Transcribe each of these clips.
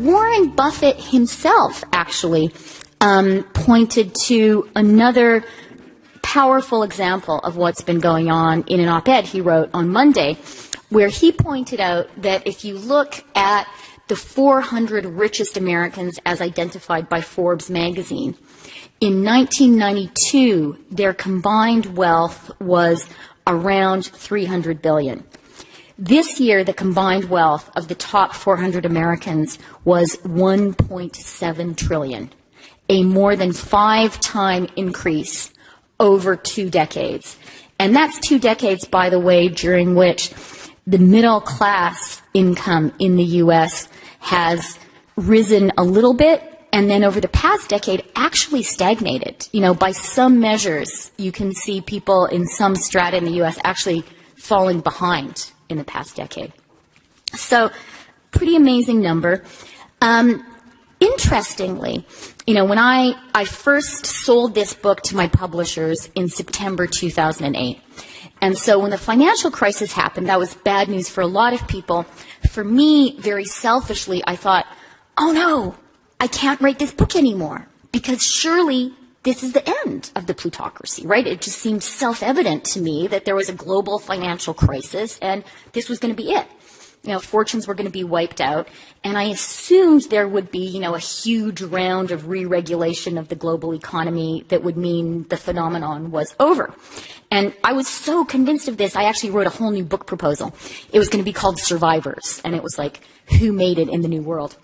Warren Buffett himself actually pointed to another powerful example of what's been going on in an op-ed he wrote on Monday, where he pointed out that if you look at the 400 richest Americans as identified by Forbes magazine, in 1992, their combined wealth was around $300 billion. This year, the combined wealth of the top 400 Americans was $1.7 trillion, a more than 5-time increase over 2 decades. And that's 2 decades, by the way, during which the middle class income in the U.S. has risen a little bit, and then over the past decade actually stagnated. You know, by some measures, you can see people in some strata in the U.S. actually falling behind in the past decade. So, pretty amazing number. Interestingly, you know, when I first sold this book to my publishers in September 2008, and so when the financial crisis happened, that was bad news for a lot of people. For me, very selfishly, I thought, oh no, I can't write this book anymore, because surely this is the end of the plutocracy, right? It just seemed self-evident to me that there was a global financial crisis and this was going to be it. You know, fortunes were going to be wiped out, and I assumed there would be, you know, a huge round of re-regulation of the global economy that would mean the phenomenon was over. And I was so convinced of this, I actually wrote a whole new book proposal. It was going to be called Survivors, and it was like, who made it in the new world?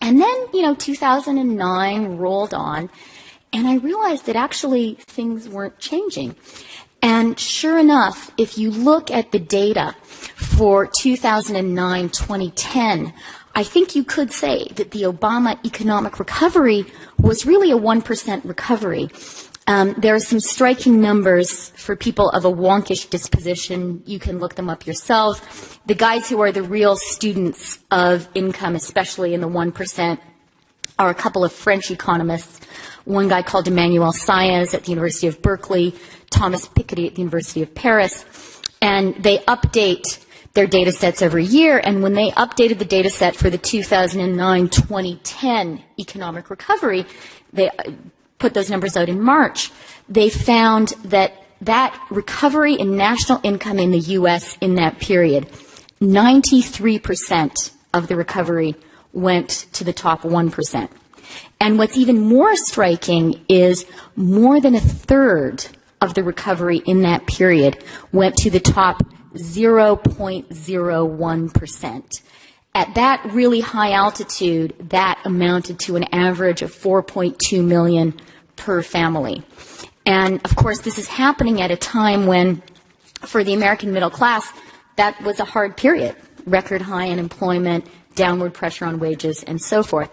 And then, you know, 2009 rolled on, and I realized that actually things weren't changing. And sure enough, if you look at the data for 2009-2010, I think you could say that the Obama economic recovery was really a 1% recovery. There are some striking numbers for people of a wonkish disposition. You can look them up yourself. The guys who are the real students of income, especially in the 1%, are a couple of French economists. One guy called Emmanuel Saez at the University of Berkeley, Thomas Piketty at the University of Paris, and they update their data sets every year. And when they updated the data set for the 2009-2010 economic recovery, they put those numbers out in March. They found that recovery in national income in the U.S. in that period, 93% of the recovery went to the top 1%. And what's even more striking is more than a third of the recovery in that period went to the top 0.01%. At that really high altitude, that amounted to an average of 4.2 million per family. And of course, this is happening at a time when, for the American middle class, that was a hard period. Record high unemployment, downward pressure on wages, and so forth.